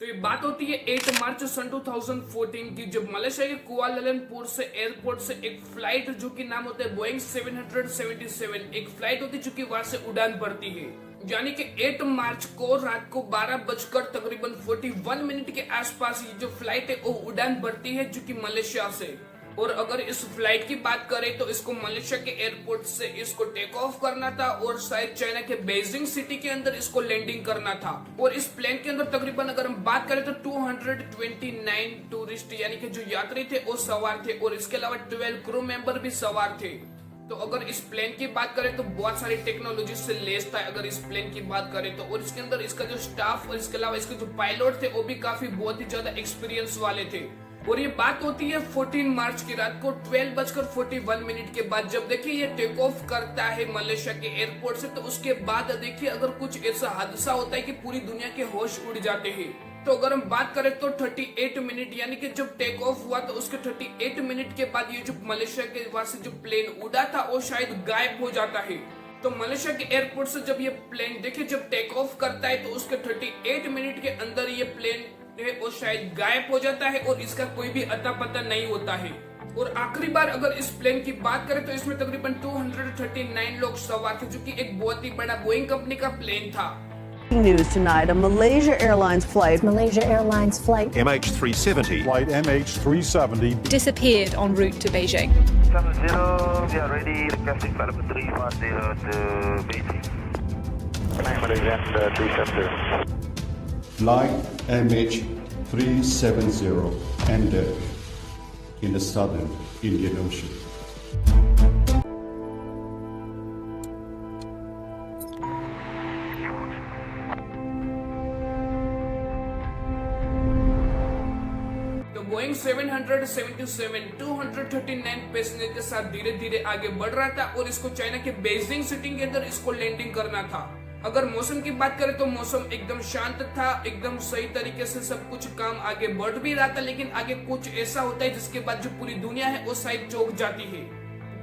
तो ये बात होती है 8 मार्च सन 2014 की, जब मलेशिया के कुआलालंपुर से एयरपोर्ट से एक फ्लाइट जो कि नाम होता है बोइंग 777 एक फ्लाइट होती है जो कि वहां से उड़ान भरती है। यानी कि 8 मार्च को रात को 12 बजकर तकरीबन 41 मिनट के आसपास ये जो फ्लाइट है वो उड़ान भरती है जो कि मलेशिया से। और अगर इस फ्लाइट की बात करें तो इसको मलेशिया के एयरपोर्ट से इसको टेक ऑफ करना था और शायद चाइना के बीजिंग सिटी के अंदर इसको लैंडिंग करना था। और इस प्लेन के अंदर तकरीबन अगर हम बात करें तो 229 टूरिस्ट यानी कि जो यात्री थे वो सवार थे और इसके अलावा 12 क्रू मेंबर भी सवार थे। तो अगर इस प्लेन की बात करें तो बहुत सारी टेक्नोलॉजी से लेस था अगर इस प्लेन की बात करें तो। और इसके अंदर इसका जो स्टाफ और इसके अलावा इसके जो पायलट थे वो भी काफी बहुत ही ज्यादा एक्सपीरियंस वाले थे। और ये बात होती है 14 मार्च की रात को 12:41 के बाद, जब देखिए ये टेक ऑफ करता है मलेशिया के एयरपोर्ट से। तो उसके बाद देखिए अगर कुछ ऐसा हादसा होता है कि पूरी दुनिया के होश उड़ जाते हैं। तो अगर हम बात करें तो 38 मिनट यानी कि जब टेक ऑफ हुआ तो उसके 38 मिनट के बाद ये जो मलेशिया के वहां से जो प्लेन उड़ा था वो शायद गायब हो जाता है। तो मलेशिया के एयरपोर्ट से जब ये प्लेन देखिए जब टेक ऑफ करता है तो उसके 38 मिनट के अंदर ये प्लेन है वो शायद गायब हो जाता है और इसका कोई भी अता पता नहीं होता है। और आखिरी बार अगर इस प्लेन की बात करें तो इसमें तकरीबन 239 लोग सवार थे जो कि एक बहुत ही बड़ा बोइंग कंपनी का प्लेन था। News tonight, a Malaysia Airlines flight MH370 Flight MH370 disappeared en route to Beijing. 70, we are ready, requesting flight number 310 to Beijing. 900 370. Flight MH370 ended in the southern Indian Ocean. तो Boeing 777 239 passenger के साथ धीरे धीरे आगे बढ़ रहा था और इसको चाइना के बीजिंग सिटी के अंदर इसको लैंडिंग करना था। अगर मौसम की बात करें तो मौसम एकदम शांत था, एकदम सही तरीके से सब कुछ काम आगे बढ़ भी रहा था। लेकिन आगे कुछ ऐसा होता है जिसके बाद जो पूरी दुनिया है वो शायद चौंक जाती है।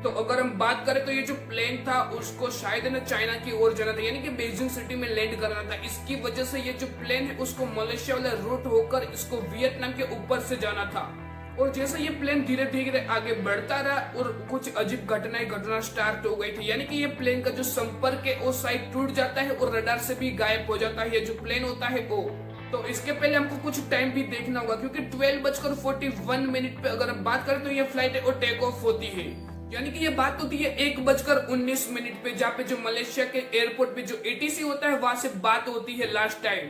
तो अगर हम बात करें तो ये जो प्लेन था उसको शायद ना चाइना की ओर जाना था यानी कि बीजिंग सिटी में लैंड करना था। इसकी वजह से ये जो प्लेन है उसको मलेशिया वाला रूट होकर इसको वियतनाम के ऊपर से जाना था। और जैसे ये प्लेन धीरे धीरे आगे बढ़ता रहा और कुछ अजीब घटनाएं घटना स्टार्ट हो गई थी। यानी कि ये प्लेन का जो संपर्क है वो साइड टूट जाता है और रडार से भी गायब हो जाता है जो प्लेन होता है वो। तो इसके पहले हमको कुछ टाइम भी देखना होगा क्योंकि 12:41 पे अगर हम बात करें तो ये फ्लाइट है वो टेक ऑफ होती है। यानी कि ये बात होती है 1:19 पे, जहाँ पे जो मलेशिया के एयरपोर्ट पे जो ATC होता है वहां से बात होती है लास्ट टाइम।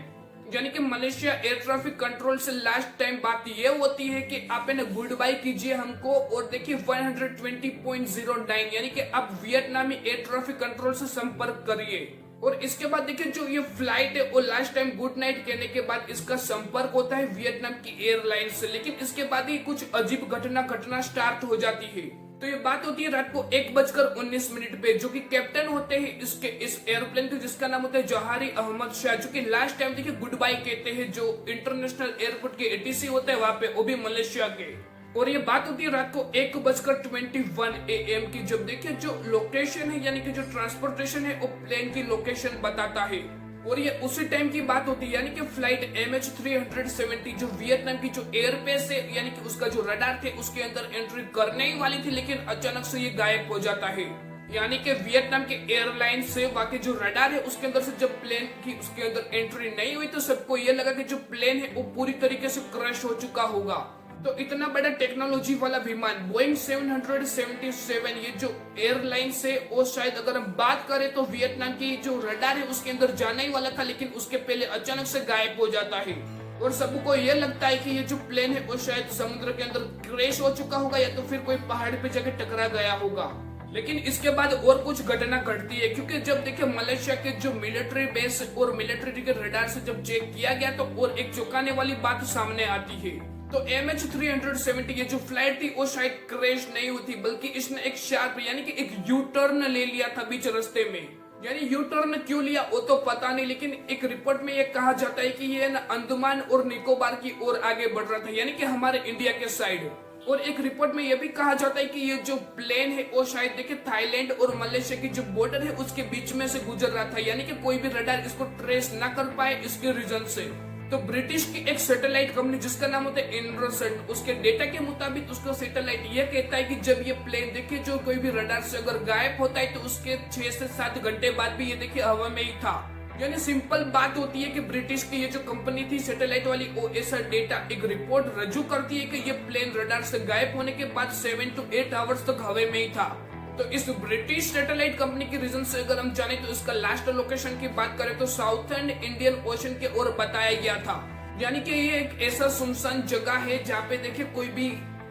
यानी कि मलेशिया एयर ट्रैफिक कंट्रोल से लास्ट टाइम बात ये होती है कि आप है ना गुड बाय कीजिए हमको और देखिए 120.09 यानी कि आप वियतनामी एयर ट्रैफिक कंट्रोल से संपर्क करिए। और इसके बाद देखिए जो ये फ्लाइट है वो लास्ट टाइम गुड नाइट कहने के बाद इसका संपर्क होता है वियतनाम की एयरलाइन से। लेकिन इसके बाद ही कुछ अजीब घटना स्टार्ट हो जाती है। तो ये बात होती है रात को 1:19 पे, जो कि कैप्टन होते हैं इसके इस एयरप्लेन के जिसका नाम होता है जौहरी अहमद शाह, जो कि लास्ट टाइम देखिए गुड बाय कहते हैं जो इंटरनेशनल एयरपोर्ट के ATC होते हैं वहां पे, वो भी मलेशिया के। और ये बात होती है रात को 1:21 AM की, जब देखिए जो लोकेशन है यानी कि जो ट्रांसपोर्टेशन है वो प्लेन की लोकेशन बताता है। और ये उसी टाइम की बात होती है यानी कि फ्लाइट MH370 जो वियतनाम की जो एयरबेस है यानी कि उसका जो रडार थे उसके अंदर एंट्री करने ही वाली थी, लेकिन अचानक से ये गायब हो जाता है। यानी कि वियतनाम के एयरलाइन से बाकी जो रडार है उसके अंदर से जब प्लेन की उसके अंदर एंट्री नहीं हुई तो सबको ये लगा कि जो प्लेन है वो पूरी तरीके से क्रैश हो चुका होगा। तो इतना बड़ा टेक्नोलॉजी वाला विमान बोइंग 777 ये जो एयरलाइन से वो शायद अगर हम बात करें तो वियतनाम की जो रडार है उसके अंदर जाना ही वाला था, लेकिन उसके पहले अचानक से गायब हो जाता है। और सबको ये लगता है कि ये जो प्लेन है वो शायद समुद्र के अंदर क्रैश हो चुका होगा या तो फिर कोई पहाड़ पे जाके टकरा गया होगा। लेकिन इसके बाद और कुछ घटना घटती है क्योंकि जब देखिए मलेशिया के जो मिलिट्री बेस और मिलिट्री के रडार से जब चेक किया गया तो और एक चौंकाने वाली बात सामने आती है। तो MH370 ये जो फ्लाइट थी वो शायद क्रैश नहीं हुई थी, बल्कि इसने एक शार्प यानी कि एक यू टर्न ले लिया था बीच रास्ते में। यानी यू टर्न क्यों लिया वो तो पता नहीं, लेकिन एक रिपोर्ट में ये कहा जाता है कि ये ना अंडमान और निकोबार की ओर आगे बढ़ रहा था यानी कि हमारे इंडिया के साइड। और एक रिपोर्ट में यह भी कहा जाता है कि ये जो प्लेन है वो शायद देखिए थाईलैंड और मलेशिया की जो बॉर्डर है उसके बीच में से गुजर रहा था, यानी कि कोई भी रडार इसको ट्रेस ना कर पाए इसके रीजन से। तो ब्रिटिश की एक सैटेलाइट कंपनी जिसका नाम होता है इनरोसेट, उसके डेटा के मुताबिक उसका सैटेलाइट ये कहता है कि जब ये प्लेन देखिए जो कोई भी रडार से अगर गायब होता है तो उसके 6 से 7 घंटे बाद भी ये देखिए हवा में ही था। यानी सिंपल बात होती है कि ब्रिटिश की ये जो कंपनी थी सैटेलाइट वाली, वो ऐसा डेटा एक रिपोर्ट रजू करती है कि ये प्लेन रडार से गायब होने के बाद 7 to 8 आवर्स तक हवा में ही था। तो इस ब्रिटिश सैटेलाइट कंपनी के रीजन से अगर हम जाने तो इसका लास्ट लोकेशन की बात करें तो साउथर्न इंडियन ओशन के ओर बताया गया था। यानी कि ये एक ऐसा सुनसान जगह है जहाँ पे देखिए कोई भी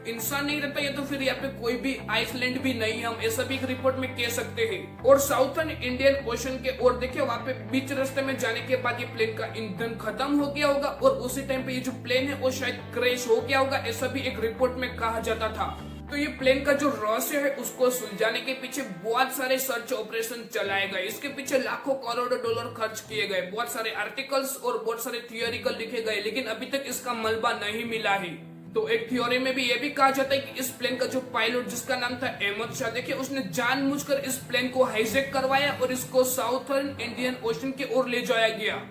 इंसान नहीं रहता, या तो फिर यहाँ पे कोई भी आइसलैंड भी नहीं, हम ऐसा भी एक रिपोर्ट में कह सकते हैं। और साउथर्न इंडियन ओशन के ओर देखिए वहाँ पे बीच रास्ते में जाने के बाद ये प्लेन का ईंधन खत्म हो गया होगा और उसी टाइम पे ये जो प्लेन है वो शायद क्रैश हो गया होगा, ऐसा भी एक रिपोर्ट में कहा जाता था। तो ये प्लेन का जो रहस्य है उसको सुलझाने के पीछे बहुत सारे सर्च ऑपरेशन चलाए गए, इसके पीछे लाखों करोड़ों डॉलर खर्च किए गए, बहुत सारे आर्टिकल्स और बहुत सारे थियोरिकल लिखे गए, लेकिन अभी तक इसका मलबा नहीं मिला है। तो एक थ्योरी में भी ये भी कहा जाता है कि इस प्लेन का जो पायलट जिसका नाम था अहमद शाह, देखिए उसने जानबूझकर इस प्लेन को हाईजैक करवाया और इसको साउथर्न इंडियन ओशन की ओर ले जाया गया।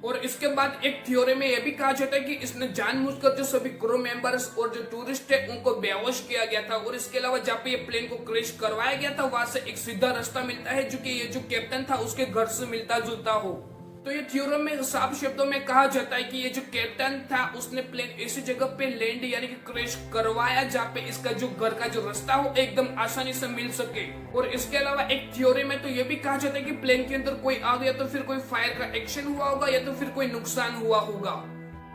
और इसके बाद एक थ्योरी में यह भी कहा जाता है कि इसने जानबूझकर जो सभी क्रू मेंबर्स और जो टूरिस्ट है उनको बेहोश किया गया था। और इसके अलावा जहाँ पे ये प्लेन को क्रैश करवाया गया था वहां से एक सीधा रास्ता मिलता है जो कि ये जो कैप्टन था उसके घर से मिलता जुलता हो। तो ये थ्योरी में साफ शब्दों में कहा जाता है कि ये जो कैप्टन था उसने प्लेन ऐसी जगह पे लैंड यानी कि क्रैश करवाया जहाँ पे इसका जो घर का जो रास्ता हो एकदम आसानी से मिल सके। और इसके अलावा एक थ्योरी में तो ये भी कहा जाता है कि प्लेन के अंदर कोई आग या तो फिर कोई फायर का एक्शन हुआ होगा या तो फिर कोई नुकसान हुआ होगा।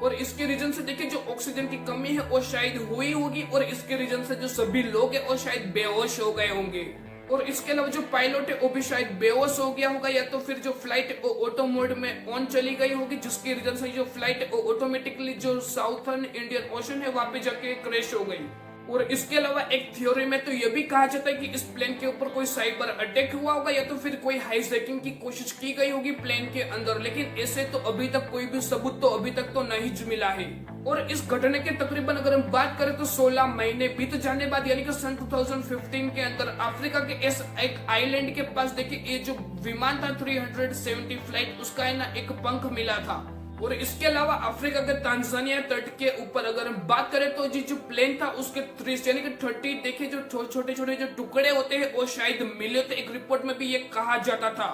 और इसके रीजन से देखिए जो ऑक्सीजन की कमी है वो शायद हुई होगी और इसके रीजन से जो सभी लोग है वो शायद बेहोश हो गए होंगे। और इसके अलावा जो पायलट है वो भी शायद बेहोश हो गया होगा या तो फिर जो फ्लाइट है वो ऑटो मोड में ऑन चली गई होगी, जिसके रीजन से जो फ्लाइट है वो ऑटोमेटिकली जो साउथर्न इंडियन ओशन है वहां पे जाके क्रैश हो गई। और इसके अलावा एक थ्योरी में तो यह भी कहा जाता है कि इस प्लेन के ऊपर कोई साइबर अटैक हुआ होगा या तो फिर कोई हाईजैकिंग की कोशिश की गई होगी प्लेन के अंदर, लेकिन ऐसे तो अभी तक कोई भी सबूत तो अभी तक तो नहीं मिला है। और इस घटना के तकरीबन अगर हम बात करें तो 16 महीने बीत जाने बाद यानी कि सन 2015 के अंदर अफ्रीका के इस एक आइलैंड के पास देखिए ये जो विमान था 370 फ्लाइट उसका है ना एक पंख मिला था। और इसके अलावा अफ्रीका के तांजानिया तट के ऊपर अगर हम बात करें तो जो प्लेन था उसके 30 यानी कि 30 देखिए जो छोटे छोटे जो टुकड़े होते हैं वो शायद मिले थे, एक रिपोर्ट में भी ये कहा जाता था।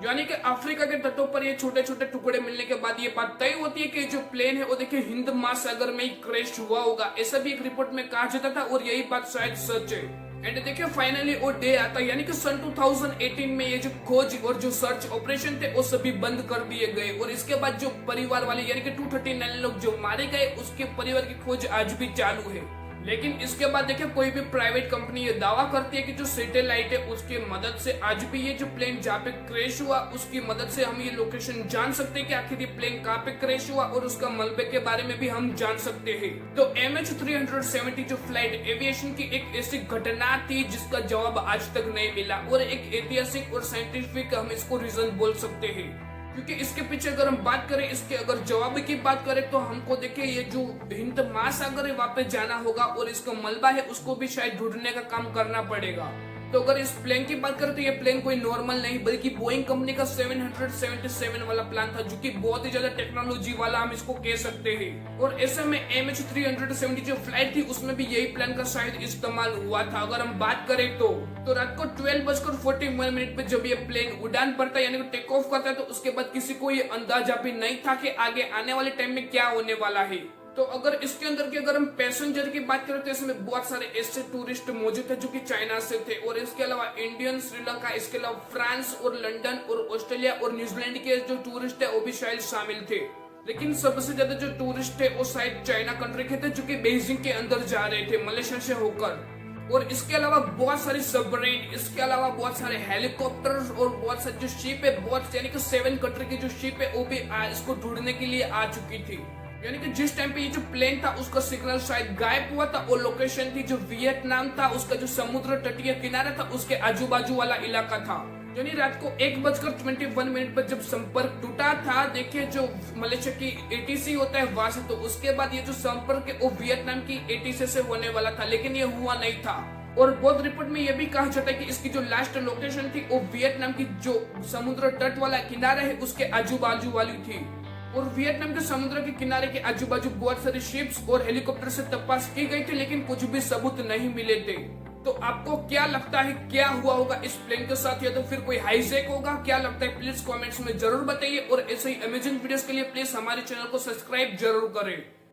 यानी कि अफ्रीका के तटों पर ये छोटे छोटे टुकड़े मिलने के बाद ये बात तय होती है कि जो प्लेन है वो देखिए हिंद महासागर में ही क्रैश हुआ होगा, ऐसा भी एक रिपोर्ट में कहा जाता था और यही बात शायद सच है। एंड देखिए फाइनली वो डे आता है यानी कि सन 2018 में ये जो खोज और जो सर्च ऑपरेशन थे वो सभी बंद कर दिए गए। और इसके बाद जो परिवार वाले यानी कि 239 लोग जो मारे गए उसके परिवार की खोज आज भी चालू है। लेकिन इसके बाद देखिए कोई भी प्राइवेट कंपनी ये दावा करती है कि जो सैटेलाइट है उसकी मदद से आज भी ये जो प्लेन जहाँ पे क्रैश हुआ उसकी मदद से हम ये लोकेशन जान सकते हैं कि आखिर ये प्लेन कहाँ पे क्रैश हुआ और उसका मलबे के बारे में भी हम जान सकते हैं। तो MH370 जो फ्लाइट एविएशन की एक ऐसी घटना थी जिसका जवाब आज तक नहीं मिला और एक ऐतिहासिक और साइंटिफिक हम इसको रीजन बोल सकते हैं, क्योंकि इसके पीछे अगर हम बात करें इसके अगर जवाब की बात करें तो हमको देखिए ये जो हिंद महासागर है वहां पे जाना होगा और इसका मलबा है उसको भी शायद ढूंढने का काम करना पड़ेगा। तो अगर इस प्लेन की बात करें तो ये प्लेन कोई नॉर्मल नहीं बल्कि बोइंग कंपनी का 777 वाला प्लान था जो कि बहुत ही ज्यादा टेक्नोलॉजी वाला हम इसको कह सकते हैं। और ऐसे में MH370 जो फ्लाइट थी उसमें भी यही प्लान का शायद इस्तेमाल हुआ था। अगर हम बात करें तो रात को 12:41 पे जब ये प्लेन उड़ान भरता है यानी कि टेक ऑफ करता है तो उसके बाद किसी को ये अंदाजा भी नहीं था कि आगे आने वाले टाइम में क्या होने वाला है। तो अगर इसके अंदर की अगर हम पैसेंजर की बात करें तो इसमें बहुत सारे ऐसे टूरिस्ट मौजूद थे जो कि चाइना से थे और इसके अलावा इंडियन, श्रीलंका, इसके अलावा फ्रांस और लंदन और ऑस्ट्रेलिया और न्यूजीलैंड के जो टूरिस्ट है वो भी शायद शामिल थे। लेकिन सबसे ज्यादा जो टूरिस्ट थे वो शायद चाइना कंट्री के थे जो कि बीजिंग के अंदर जा रहे थे मलेशिया से होकर। और इसके अलावा बहुत सारी सबमरीन, इसके अलावा बहुत सारे हेलीकॉप्टर्स और बहुत सारे जो शिप है, बहुत यानी कि 7 कंट्री की जो शिप है वो भी इसको ढूंढने के लिए आ चुकी थी। यानी कि जिस टाइम पे ये जो प्लेन था उसका सिग्नल शायद गायब हुआ था और लोकेशन थी जो वियतनाम था उसका जो समुद्र तटीय किनारा था उसके आजू बाजू वाला इलाका था। यानी रात को 1:21 पर जब संपर्क टूटा था देखिए जो मलेशिया की ATC होता है वहां से, तो उसके बाद ये जो संपर्क है वो वियतनाम की ATC से होने वाला था लेकिन ये हुआ नहीं था। और बौद्ध रिपोर्ट में यह भी कहा जाता है कि इसकी जो लास्ट लोकेशन थी वो वियतनाम की जो समुद्र तट वाला किनारा है उसके आजू बाजू वाली थी। और वियतनाम के समुद्र के किनारे के आजू बाजू बहुत सारे शिप्स और हेलीकॉप्टर से तपास की गई थी, लेकिन कुछ भी सबूत नहीं मिले थे। तो आपको क्या लगता है क्या हुआ होगा इस प्लेन के साथ, या तो फिर कोई हाईजैक होगा? क्या लगता है प्लीज कमेंट्स में जरूर बताइए, और ऐसे ही अमेजिंग वीडियोस के लिए प्लीज हमारे चैनल को सब्सक्राइब जरूर करें।